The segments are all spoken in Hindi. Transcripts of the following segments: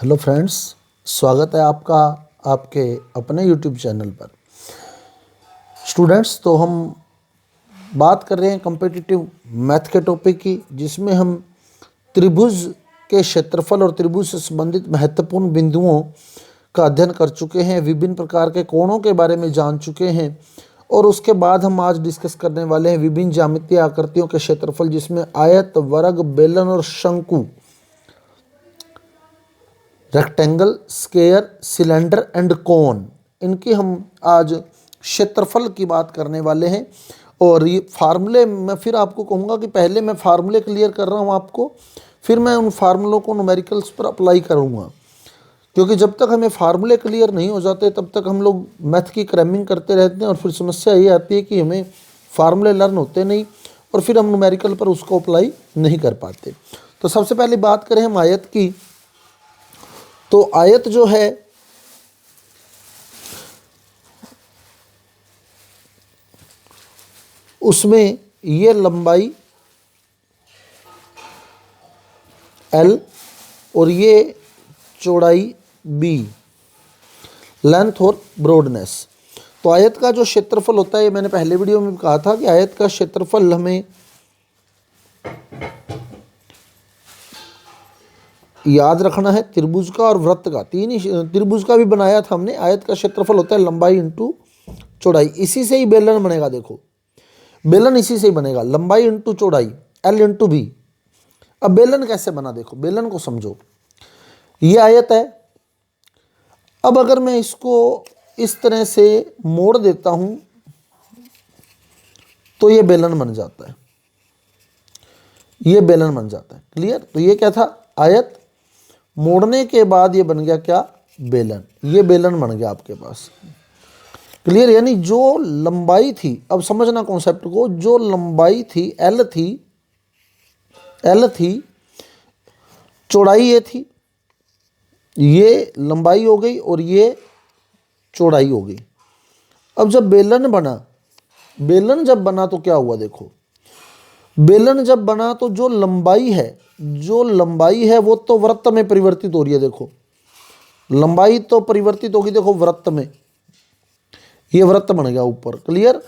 हेलो फ्रेंड्स, स्वागत है आपका आपके अपने यूट्यूब चैनल पर। स्टूडेंट्स, तो हम बात कर रहे हैं कॉम्पिटिटिव मैथ के टॉपिक की, जिसमें हम त्रिभुज के क्षेत्रफल और त्रिभुज से संबंधित महत्वपूर्ण बिंदुओं का अध्ययन कर चुके हैं, विभिन्न प्रकार के कोणों के बारे में जान चुके हैं और उसके बाद हम आज डिस्कस करने वाले हैं विभिन्न ज्यामितीय आकृतियों के क्षेत्रफल, जिसमें आयत, वर्ग, बेलन और शंकु, रेक्टेंगल, स्क्वायर, सिलेंडर एंड कोन, इनकी हम आज क्षेत्रफल की बात करने वाले हैं। और ये फार्मूले मैं फिर आपको कहूँगा कि पहले मैं फार्मूले क्लियर कर रहा हूँ आपको, फिर मैं उन फार्मूलों को न्यूमेरिकल्स पर अप्लाई करूँगा, क्योंकि जब तक हमें फार्मूले क्लियर नहीं हो जाते तब तक हम लोग मैथ की क्रैमिंग करते रहते हैं और फिर समस्या ये आती है कि हमें फार्मूले लर्न होते नहीं और फिर हम न्यूमेरिकल पर उसको अप्लाई नहीं कर पाते। तो सबसे पहले बात करें हम आयत की, तो आयत जो है उसमें ये लंबाई L और ये चौड़ाई B, लेंथ और ब्रॉडनेस। तो आयत का जो क्षेत्रफल होता है, ये मैंने पहले वीडियो में कहा था कि आयत का क्षेत्रफल हमें याद रखना है, त्रिभुज का और वृत्त का, तीन ही त्रिभुज का भी बनाया था हमने। आयत का क्षेत्रफल होता है लंबाई इंटू चौड़ाई, इसी से ही बेलन बनेगा। देखो बेलन इसी से ही बनेगा, लंबाई इंटू चौड़ाई, L इंटू B। अब बेलन कैसे बना, देखो बेलन को समझो। ये आयत है, अब अगर मैं इसको इस तरह से मोड़ देता हूं तो ये बेलन बन जाता है, ये बेलन बन जाता है। क्लियर? तो ये क्या था, आयत, मोड़ने के बाद ये बन गया क्या, बेलन। ये बेलन बन गया आपके पास। क्लियर? यानी जो लंबाई थी, अब समझना कॉन्सेप्ट को, जो लंबाई थी L थी, चौड़ाई ये थी, ये लंबाई हो गई और ये चौड़ाई हो गई। अब जब बेलन बना, बेलन जब बना तो क्या हुआ, देखो बेलन जब बना तो जो लंबाई है वो तो वृत्त में परिवर्तित हो रही है। देखो लंबाई तो परिवर्तित होगी, देखो वृत्त में, ये वृत्त बन गया ऊपर। क्लियर?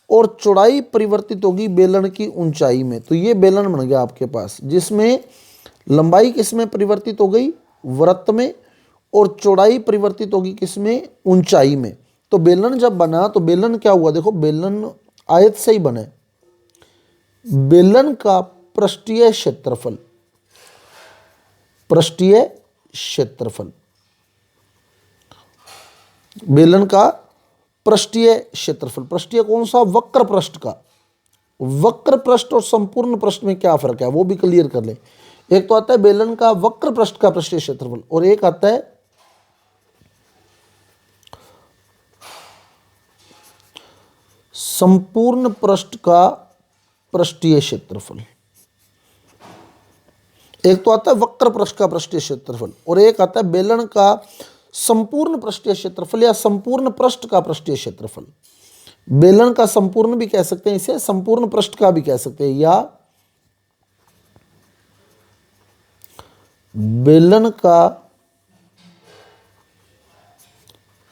और चौड़ाई परिवर्तित होगी बेलन की ऊंचाई में, तो ये बेलन बन गया आपके पास, जिसमें लंबाई किसमें परिवर्तित हो गई, वृत्त में, और चौड़ाई परिवर्तित होगी किसमें, ऊंचाई में। तो बेलन जब बना तो बेलन क्या हुआ, देखो बेलन आयत से ही बने। बेलन का पृष्ठीय क्षेत्रफल, बेलन का पृष्ठीय क्षेत्रफल, पृष्ठीय कौन सा, वक्र पृष्ठ का। वक्र पृष्ठ और संपूर्ण पृष्ठ में क्या फर्क है वो भी क्लियर कर ले। एक तो आता है बेलन का वक्र पृष्ठ का पृष्ठीय क्षेत्रफल और एक आता है संपूर्ण पृष्ठ का पृष्ठीय क्षेत्रफल। एक तो आता है वक्र पृष्ठ का पृष्ठीय क्षेत्रफल और एक आता है बेलन का संपूर्ण पृष्ठीय क्षेत्रफल या संपूर्ण पृष्ठ का पृष्ठीय क्षेत्रफल। बेलन का संपूर्ण भी कह सकते हैं इसे, संपूर्ण पृष्ठ का भी कह सकते हैं, या बेलन का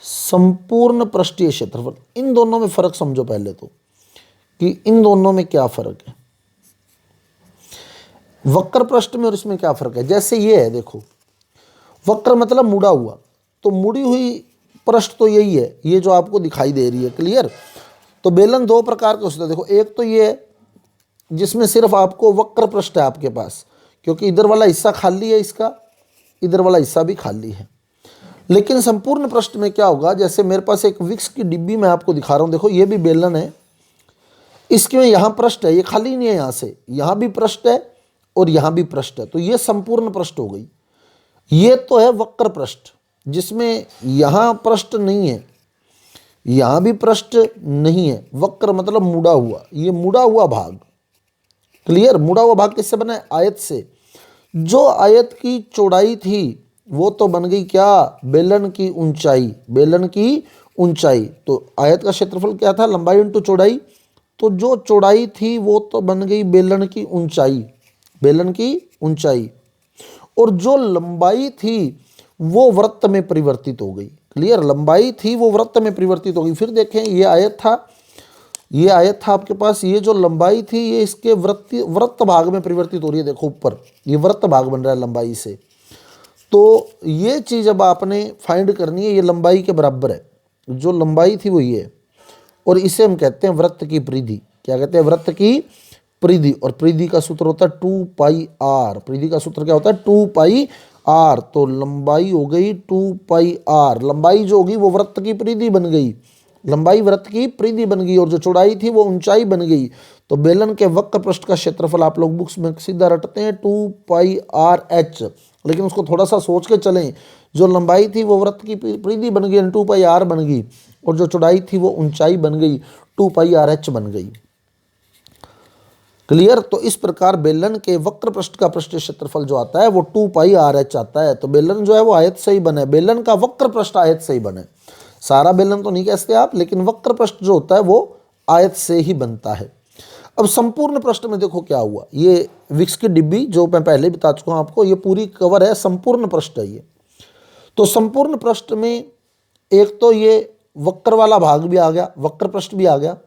संपूर्ण पृष्ठीय क्षेत्रफल। इन दोनों में फर्क समझो पहले तो, कि इन दोनों में क्या फर्क है, वक्र पृष्ठ में और इसमें क्या फर्क है। जैसे ये है, देखो वक्र मतलब मुड़ा हुआ, तो मुड़ी हुई पृष्ठ तो यही है, ये जो आपको दिखाई दे रही है। क्लियर? तो बेलन दो प्रकार के होते हैं। देखो एक तो ये जिसमें सिर्फ आपको वक्र पृष्ठ है आपके पास, क्योंकि इधर वाला हिस्सा खाली है, इसका इधर वाला हिस्सा भी खाली है। लेकिन संपूर्ण पृष्ठ में क्या होगा, जैसे मेरे पास एक विक्स की डिब्बी मैं आपको दिखा रहा हूँ, देखो ये भी बेलन है, इसके में यहाँ पृष्ठ है, ये खाली नहीं है, यहाँ से यहाँ भी पृष्ठ है और यहाँ भी पृष्ठ है, तो ये संपूर्ण पृष्ठ हो गई। ये तो है वक्र पृष्ठ, जिसमें यहाँ पृष्ठ नहीं है, यहाँ भी पृष्ठ नहीं है। वक्र मतलब मुड़ा हुआ, ये मुड़ा हुआ भाग। क्लियर? मुड़ा हुआ भाग किससे बना है, आयत से। जो आयत की चौड़ाई थी वो तो बन गई क्या, बेलन की ऊंचाई, बेलन की ऊंचाई। तो आयत का क्षेत्रफल क्या था, लंबाई इंटू चौड़ाई, तो जो चौड़ाई थी वो तो बन गई बेलन की ऊंचाई, बेलन की ऊंचाई। और जो लंबाई थी वो वृत्त में परिवर्तित हो गई। क्लियर, लंबाई थी वो वृत्त में परिवर्तित हो गई। फिर देखें ये आयत था, ये आयत था आपके पास, ये जो लंबाई थी ये इसके वृत्त भाग में परिवर्तित हो रही है। देखो ऊपर ये वृत्त भाग बन रहा है लंबाई से। तो ये चीज़ अब आपने फाइंड करनी है, ये लंबाई के बराबर है, जो लंबाई थी वो ये है, और इसे हम कहते हैं वृत्त की परिधि। क्या कहते हैं? वृत्त की परिधि। और परिधि का सूत्र होता है 2πr। परिधि का सूत्र क्या होता है? 2πr। तो लंबाई हो गई 2πr। लंबाई जो होगी वो वृत्त की परिधि बन गई, लंबाई वृत्त की परिधि बन गई, और जो चौड़ाई थी वो ऊंचाई बन गई। तो बेलन के वक्र पृष्ठ का क्षेत्रफल आप लोग बुक्स में सीधा रटते हैं 2πrh, लेकिन उसको थोड़ा सा सोच के चलें। जो लंबाई थी वो वृत्त की परिधि बन गई, 2πr बन गई, और जो चौड़ाई थी वो ऊंचाई बन गई, 2πrh बन गई। क्लियर। तो इस प्रकार बेलन के वक्र पृष्ठ का पृष्ठीय क्षेत्रफल जो आता है वो 2πrh आता है। तो बेलन जो है वो आयत से ही बने, बेलन का वक्र पृष्ठ आयत से ही बने। सारा बेलन तो नहीं कहते आप, लेकिन वक्र पृष्ठ जो होता है वो आयत से ही बनता है। अब संपूर्ण पृष्ठ में देखो क्या हुआ, ये विक्स की डिब्बी जो मैं पहले बता चुका हूं आपको, ये पूरी कवर है, संपूर्ण पृष्ठ है ये। तो संपूर्ण पृष्ठ में एक तो ये वक्र वाला भाग भी आ गया, वक्र पृष्ठ भी आ गया,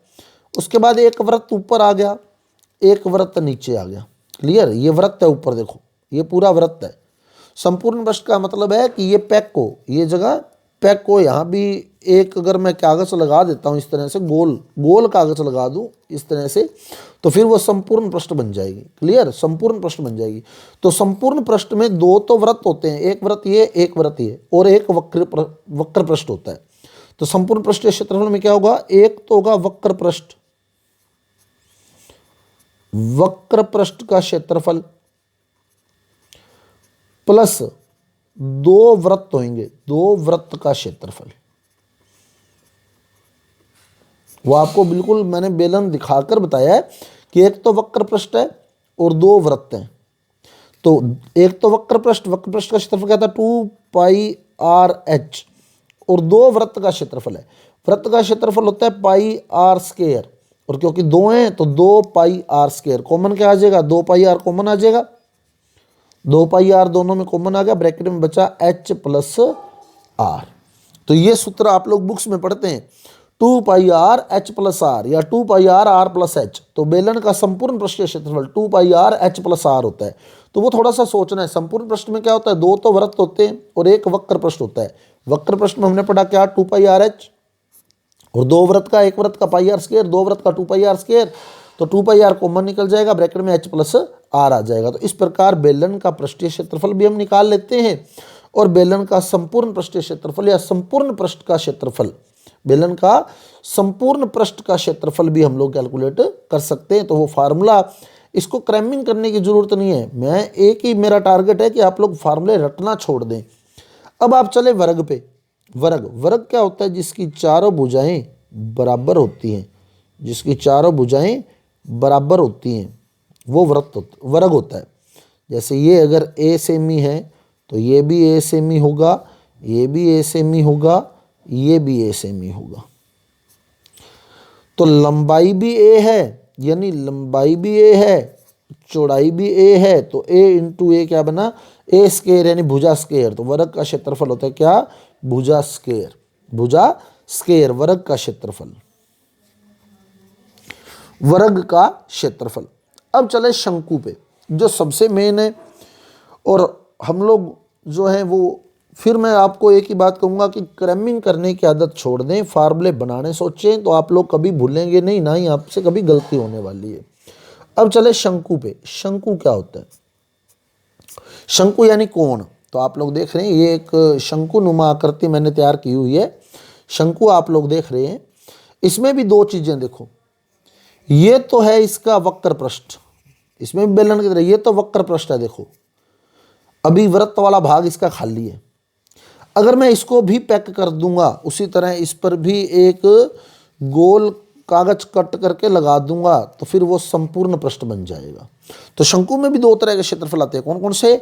उसके बाद एक वृत्त ऊपर आ गया, एक वृत्त नीचे आ गया। क्लियर, ये वृत्त है ऊपर, देखो ये पूरा वृत्त है। संपूर्ण पृष्ठ का मतलब है कि ये पैक को, ये जगह पैक को, यहाँ भी एक अगर मैं कागज़ लगा देता हूँ इस तरह से, गोल गोल कागज़ लगा दूँ इस तरह से, तो फिर वो संपूर्ण पृष्ठ बन जाएगी। क्लियर, संपूर्ण पृष्ठ बन जाएगी। तो संपूर्ण पृष्ठ में दो तो वृत्त होते हैं, एक वृत्त ये, एक वृत्त ये, और एक वक्र पृष्ठ होता है। तो संपूर्ण पृष्ठ के क्षेत्रफल में क्या होगा? एक तो होगा वक्र पृष्ठ, वक्र पृष्ठ का क्षेत्रफल प्लस दो वृत्त होंगे, दो वृत्त का क्षेत्रफल। वो आपको बिल्कुल मैंने बेलन दिखाकर बताया है कि एक तो वक्र पृष्ठ है और दो वृत्त हैं। तो एक तो वक्र पृष्ठ का क्षेत्रफल क्या था? 2πrh, और दो वृत्त का क्षेत्रफल है, वृत्त का क्षेत्रफल होता है πr², और क्योंकि दो हैं तो 2πr²। कॉमन क्या आ जाएगा? 2πr कॉमन आ जाएगा, 2πr दोनों में कॉमन आ गया, ब्रैकेट में बचा h + r। तो ये सूत्र आप लोग बुक्स में पढ़ते हैं, 2πr h + r या 2πr r + h। तो बेलन का संपूर्ण पृष्ठीय क्षेत्रफल 2πr h + r होता है। तो वो थोड़ा सा सोचना है, संपूर्ण पृष्ठ में क्या होता है? दो तो वृत्त होते हैं और एक वक्र पृष्ठ होता है। वक्र पृष्ठ में हमने पढ़ा क्या? 2πrh, और दो वृत्त का, एक वृत्त का πr², दो वृत्त का 2πr²। तो 2πr कॉमन निकल जाएगा, ब्रैकेट में h + r आ जाएगा। तो इस प्रकार बेलन का पृष्ठीय क्षेत्रफल भी हम निकाल लेते हैं, और बेलन का संपूर्ण पृष्ठीय क्षेत्रफल या संपूर्ण पृष्ठ का क्षेत्रफल, बेलन का संपूर्ण पृष्ठ का क्षेत्रफल भी हम लोग कैलकुलेट कर सकते हैं। तो वो फार्मूला, इसको क्रैमिंग करने की जरूरत नहीं है, मैं एक ही मेरा टारगेट है कि आप लोग फार्मूले रटना छोड़ दें। अब आप चले वर्ग पे। वर्ग क्या होता है? जिसकी चारों भुजाएं बराबर होती हैं, जिसकी चारों भुजाएं बराबर होती हैं वो वर्ग होता है। जैसे ये अगर a सेमी है तो ये भी a सेमी होगा, ये भी a सेमी होगा, ये भी a सेमी होगा। तो लंबाई भी a है, यानी लंबाई भी a है, चौड़ाई भी a है, तो a × a क्या बना? a² यानी भुजा स्क्वायर। तो वर्ग का क्षेत्रफल होता है क्या? भुजा स्क्वायर, भुजा स्क्वायर वर्ग का क्षेत्रफल, वर्ग का क्षेत्रफल। अब चले शंकु पे, जो सबसे मेन है। और हम लोग जो है वो, फिर मैं आपको एक ही बात कहूँगा कि क्रैमिंग करने की आदत छोड़ दें, फार्मूले बनाने सोचें तो आप लोग कभी भूलेंगे नहीं, ना ही आपसे कभी गलती होने वाली है। अब चले शंकु पे। शंकु क्या होता है? शंकु यानी कोण। तो आप लोग देख रहे हैं ये एक शंकु नुमा आकृति मैंने तैयार की हुई है, शंकु आप लोग देख रहे हैं। इसमें भी दो चीज़ें देखो, ये तो है इसका वक्र पृष्ठ, इसमें भी बेलन की तरह, ये तो वक्र पृष्ठ है। देखो अभी वृत्त वाला भाग इसका खाली है, अगर मैं इसको भी पैक कर दूंगा उसी तरह इस पर भी एक गोल कागज कट करके लगा दूंगा तो फिर वो संपूर्ण पृष्ठ बन जाएगा। तो शंकु में भी दो तरह के क्षेत्रफल आते हैं। कौन कौन से?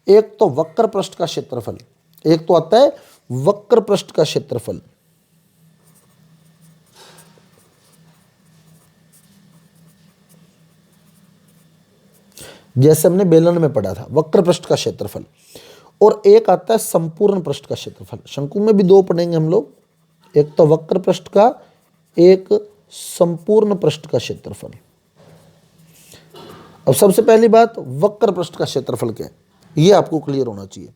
एक तो वक्र पृष्ठ का क्षेत्रफल, एक तो आता है वक्र पृष्ठ का क्षेत्रफल। जैसे हमने बेलन में पढ़ा था, वक्र पृष्ठ का क्षेत्रफल। और एक आता है संपूर्ण पृष्ठ का क्षेत्रफल। शंकु में भी दो पढ़ेंगे हम लोग, एक तो वक्र पृष्ठ का, एक संपूर्ण पृष्ठ का क्षेत्रफल। अब सबसे पहली बात, वक्र पृष्ठ का क्षेत्रफल क्या है, ये आपको क्लियर होना चाहिए।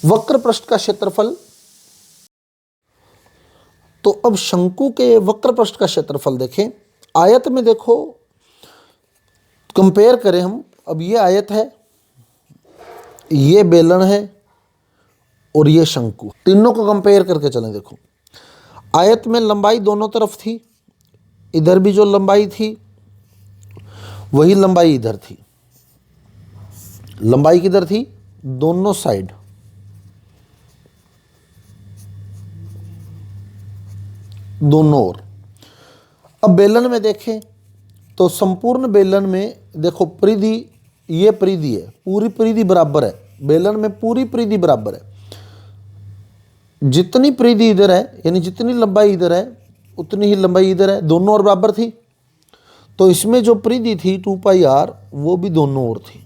वक्र पृष्ठ का क्षेत्रफल, तो अब शंकु के वक्र पृष्ठ का क्षेत्रफल देखें। आयत में देखो, कंपेयर करें हम, अब ये आयत है, ये बेलन है और ये शंकु, तीनों को कंपेयर करके चलें। देखो आयत में लंबाई दोनों तरफ थी, इधर भी जो लंबाई थी वही लंबाई इधर थी। लंबाई किधर थी, दोनों साइड, दोनों ओर। अब बेलन में देखें तो संपूर्ण बेलन में देखो परिधि, ये परिधि है, पूरी परिधि बराबर है, बेलन में पूरी परिधि बराबर है। जितनी परिधि इधर है, यानी जितनी लंबाई इधर है उतनी ही लंबाई इधर है, दोनों ओर बराबर थी। तो इसमें जो परिधि थी 2πr, वो भी दोनों ओर थी,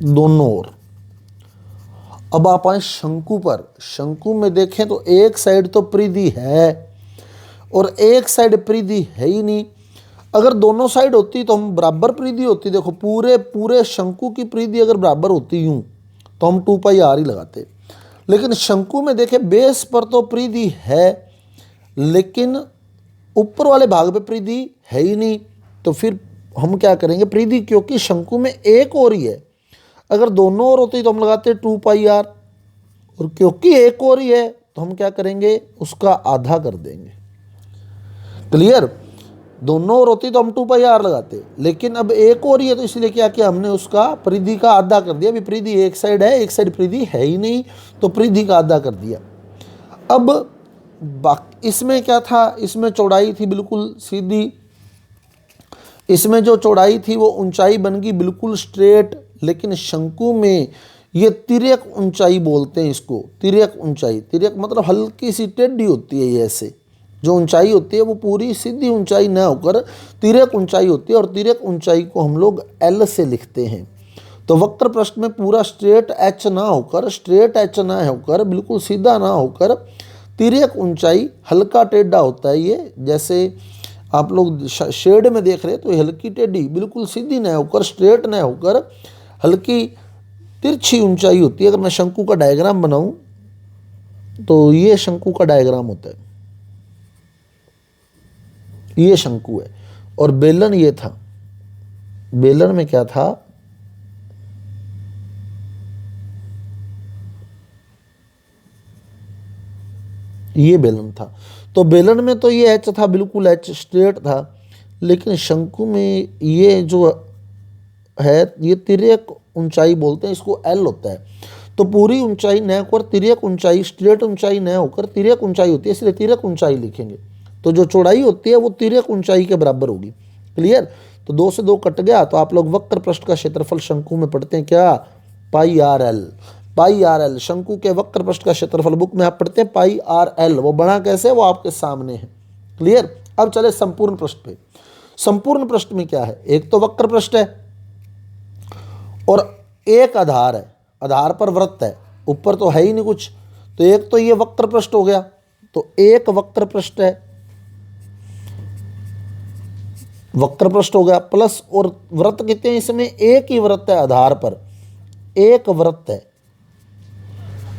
दोनों ओर। अब आप आए शंकु पर। शंकु में देखें तो एक साइड तो परिधि है और एक साइड परिधि है ही नहीं। अगर दोनों साइड होती तो हम बराबर परिधि होती, देखो पूरे शंकु की परिधि अगर बराबर होती यूं तो हम 2πr ही लगाते। लेकिन शंकु में देखें बेस पर तो परिधि है लेकिन ऊपर वाले भाग पे परिधि है ही नहीं, तो फिर हम क्या करेंगे, परिधि क्योंकि शंकु में एक और ही है, अगर दोनों ओर होती तो हम लगाते 2πr, और क्योंकि एक और ही है तो हम क्या करेंगे, उसका आधा कर देंगे। क्लियर, दोनों ओर होती तो हम 2πr लगाते, लेकिन अब एक और ही है तो इसलिए क्या किया हमने, उसका परिधि का आधा कर दिया। अभी परिधि एक साइड है, एक साइड परिधि है ही नहीं, तो परिधि का आधा कर दिया। अब इसमें क्या था, इसमें चौड़ाई थी बिल्कुल सीधी, इसमें जो चौड़ाई थी वो ऊंचाई बन गई बिल्कुल स्ट्रेट। लेकिन शंकु में ये तिर्यक ऊंचाई बोलते हैं इसको, तिर्यक ऊंचाई। तिर्यक मतलब हल्की सी टेढ़ी होती है, ये ऐसे जो ऊंचाई होती है वो पूरी सीधी ऊंचाई न होकर तिर्यक ऊंचाई होती है, और तिर्यक ऊंचाई को हम लोग L से लिखते हैं। तो वक्र पृष्ठ में पूरा स्ट्रेट एच ना होकर, स्ट्रेट एच ना होकर, बिल्कुल सीधा ना होकर तिर्यक ऊंचाई, हल्का टेढ़ा होता है ये। जैसे आप लोग शेड में देख रहे हैं तो हल्की टेढ़ी, बिल्कुल सीधी न होकर, स्ट्रेट न होकर हल्की तिरछी ऊंचाई होती है। अगर मैं शंकु का डायग्राम बनाऊं तो ये शंकु का डायग्राम होता है, ये शंकु है। और बेलन ये था, बेलन में क्या था, ये बेलन था। तो बेलन में तो ये एच था, बिल्कुल एच स्ट्रेट था, लेकिन शंकु में ये जो है ये तिर्यक ऊंचाई बोलते हैं इसको, L होता है। तो पूरी ऊंचाई न होकर तिर्यक ऊंचाई, स्ट्रेट ऊंचाई न होकर तिर्यक ऊंचाई होती है, इसलिए तिर्यक ऊंचाई लिखेंगे। तो जो चौड़ाई होती है वो तिर्यक ऊंचाई के बराबर होगी। क्लियर, तो 2 से 2 कट गया। तो आप लोग वक्र पृष्ठ का क्षेत्रफल शंकु में पढ़ते हैं क्या, πrl। πrl शंकु के वक्र पृष्ठ का क्षेत्रफल बुक में आप पढ़ते हैं πrl। वो बना कैसे, वो आपके सामने है। क्लियर, अब चले संपूर्ण पृष्ठ पे। संपूर्ण पृष्ठ में क्या है, एक तो वक्र पृष्ठ है और एक आधार है, आधार पर वृत्त है, ऊपर तो है ही नहीं कुछ। तो एक तो ये वक्र पृष्ठ हो गया, तो एक वक्र पृष्ठ है, वक्र पृष्ठ हो गया, प्लस और वृत्त कितने हैं इसमें, एक ही वृत्त है आधार पर, एक वृत्त है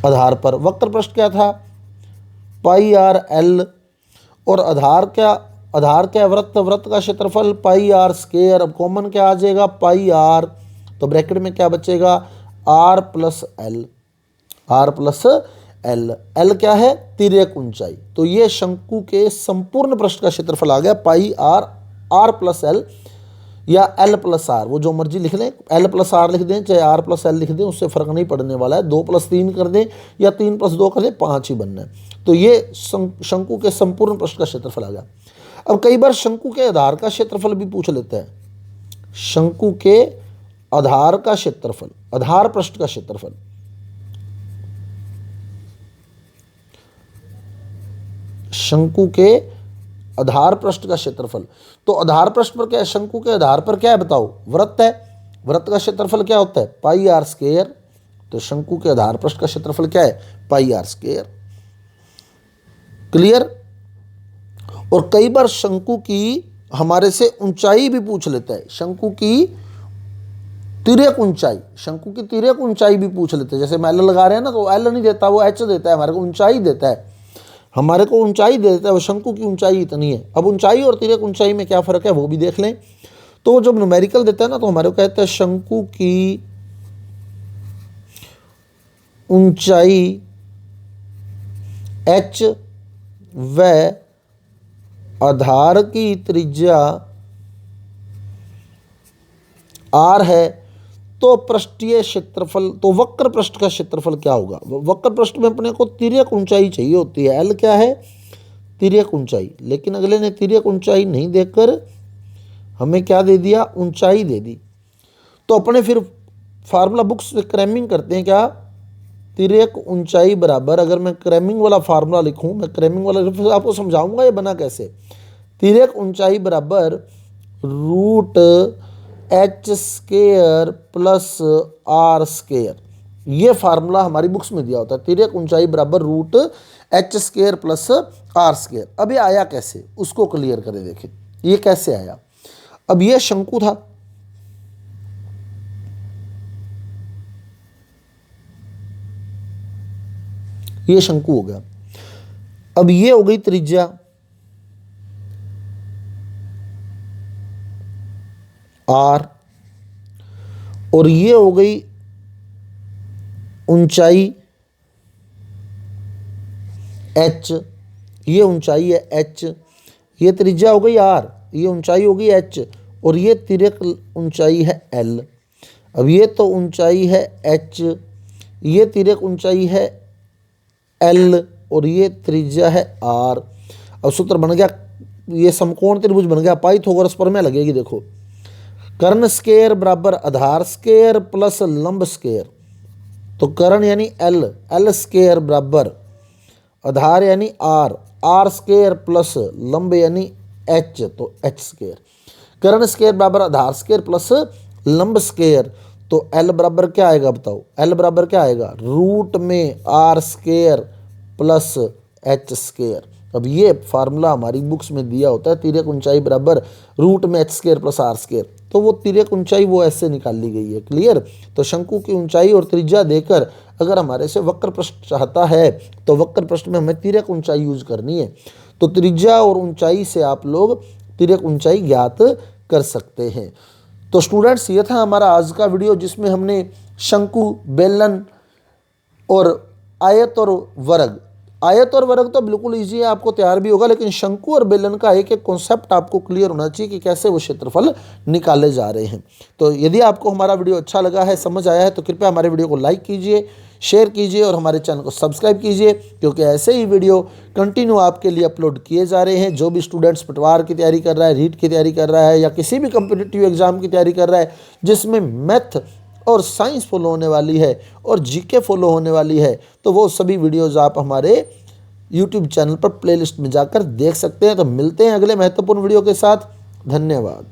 आधार पर। वक्र पृष्ठ क्या था, πrl, और आधार क्या, आधार क्या वृत्त, वृत्त का क्षेत्रफल πr²। अब कॉमन क्या आ जाएगा, πr, तो ब्रैकेट में क्या बचेगा, r plus L, r plus L. L क्या है, तिर्यक ऊंचाई। तो ये शंकु के संपूर्ण पृष्ठ का क्षेत्रफल आ गया πr, r प्लस एल या l प्लस r, वो जो मर्जी लिख लें, l प्लस r लिख दें चाहे r प्लस एल लिख दें, उससे फर्क नहीं पड़ने वाला है। 2 + 3 कर दें या 3 + 2 कर दें, 5 ही बनना है। तो ये शंकु के संपूर्ण पृष्ठ का क्षेत्रफल आ गया। अब कई बार शंकु के आधार का क्षेत्रफल भी पूछ लेते हैं, शंकु के आधार का क्षेत्रफल, आधार पृष्ठ का क्षेत्रफल। शंकु के आधार पृष्ठ का क्षेत्रफल, तो आधार पृष्ठ पर क्या है, शंकु के आधार पर क्या है बताओ, वृत्त है। वृत्त का क्षेत्रफल क्या होता है, पाई आर स्क्वायर। तो शंकु के आधार पृष्ठ का क्षेत्रफल क्या है, पाई आर स्क्वायर। क्लियर। और कई बार शंकु की हमारे से ऊंचाई भी पूछ लेता है, शंकु की तिर्यक ऊंचाई, शंकु की तिर्यक ऊंचाई भी पूछ लेते हैं। जैसे हम एल लगा रहे हैं ना, तो एल नहीं देता, वो एच देता है, हमारे को ऊंचाई देता है, हमारे को ऊंचाई देता है, वो शंकु की ऊंचाई इतनी है। अब ऊंचाई और तिर्यक ऊंचाई में क्या फर्क है वो भी देख लें। तो जब न्यूमेरिकल देता है ना, तो हमारे को कहता है शंकु की ऊंचाई h व आधार की त्रिज्या r है, तो पृष्ठीय क्षेत्रफल, तो वक्र पृष्ठ का क्षेत्रफल क्या होगा। वक्र पृष्ठ में अपने को तिर्यक ऊंचाई चाहिए होती है, l क्या है, तिर्यक ऊंचाई। लेकिन अगले ने तिर्यक ऊंचाई नहीं देकर हमें क्या दे दिया, ऊंचाई दे दी। तो अपने फिर फार्मूला बुक्स में क्रैमिंग करते हैं, क्या, तिर्यक ऊंचाई बराबर, अगर मैं क्रैमिंग वाला फार्मूला लिखूं, मैं क्रैमिंग वाला फिर आपको समझाऊंगा ये बना कैसे। तिर्यक ऊंचाई बराबर root H square plus R square, ये फार्मूला हमारी बुक्स में दिया होता है। तिर्यक ऊंचाई बराबर root H square plus R square. अब ये आया कैसे, उसको क्लियर करें। देखें ये कैसे आया। अब ये शंकु था, ये शंकु हो गया। अब ये हो गई त्रिज्या, आर, और ये हो गई ऊंचाई एच, ये ऊंचाई है एच, ये त्रिज्या हो गई आर, ये ऊंचाई हो गई एच, और ये तिर्यक ऊंचाई है एल। अब ये तो ऊंचाई है एच, ये तिर्यक ऊंचाई है एल, और ये त्रिज्या है आर। अब सूत्र बन गया, ये समकोण त्रिभुज बन गया। पाइथागोरस प्रमेय लगेगी। देखो, कर्ण स्क्वायर बराबर आधार स्क्वायर प्लस लंब स्क्वायर। तो कर्ण यानी एल, एल स्क्वायर बराबर आधार यानी आर, आर स्क्वायर प्लस लंब यानी एच, तो एच स्क्वायर। कर्ण स्क्वायर बराबर आधार स्क्वायर प्लस लंब स्क्वायर, तो एल बराबर क्या आएगा बताओ, एल बराबर क्या आएगा, रूट में R square plus H square. अब ये फार्मूला हमारी बुक्स में दिया होता है, तिर्यक ऊंचाई बराबर रूट में H square plus R square. तो वो तिर्यक ऊंचाई वो ऐसे निकाल ली गई है। क्लियर। तो शंकु की ऊंचाई और त्रिज्या देकर अगर हमारे से वक्र पृष्ठ चाहता है, तो वक्र पृष्ठ में हमें तिर्यक ऊंचाई यूज करनी है। तो त्रिज्या और ऊंचाई से आप लोग तिर्यक ऊंचाई ज्ञात कर सकते हैं। तो स्टूडेंट्स, ये था हमारा आज का वीडियो, जिसमें हमने शंकु, बेलन और आयत और वर्ग, आयत और वर्ग तो बिल्कुल इजी है, आपको तैयार भी होगा, लेकिन शंकु और बेलन का एक एक कॉन्सेप्ट आपको क्लियर होना चाहिए कि कैसे वो क्षेत्रफल निकाले जा रहे हैं। तो यदि आपको हमारा वीडियो अच्छा लगा है, समझ आया है, तो कृपया हमारे वीडियो को लाइक कीजिए, शेयर कीजिए और हमारे चैनल को सब्सक्राइब कीजिए, क्योंकि ऐसे ही वीडियो कंटिन्यू आपके लिए अपलोड किए जा रहे हैं। जो भी स्टूडेंट्स पटवार की तैयारी कर रहा है, रीट की तैयारी कर रहा है, या किसी भी कॉम्पिटिटिव एग्जाम की तैयारी कर रहा है जिसमें मैथ और साइंस फॉलो होने वाली है और जीके फॉलो होने वाली है, तो वो सभी वीडियोज़ आप हमारे यूट्यूब चैनल पर प्लेलिस्ट में जाकर देख सकते हैं। तो मिलते हैं अगले महत्वपूर्ण वीडियो के साथ। धन्यवाद।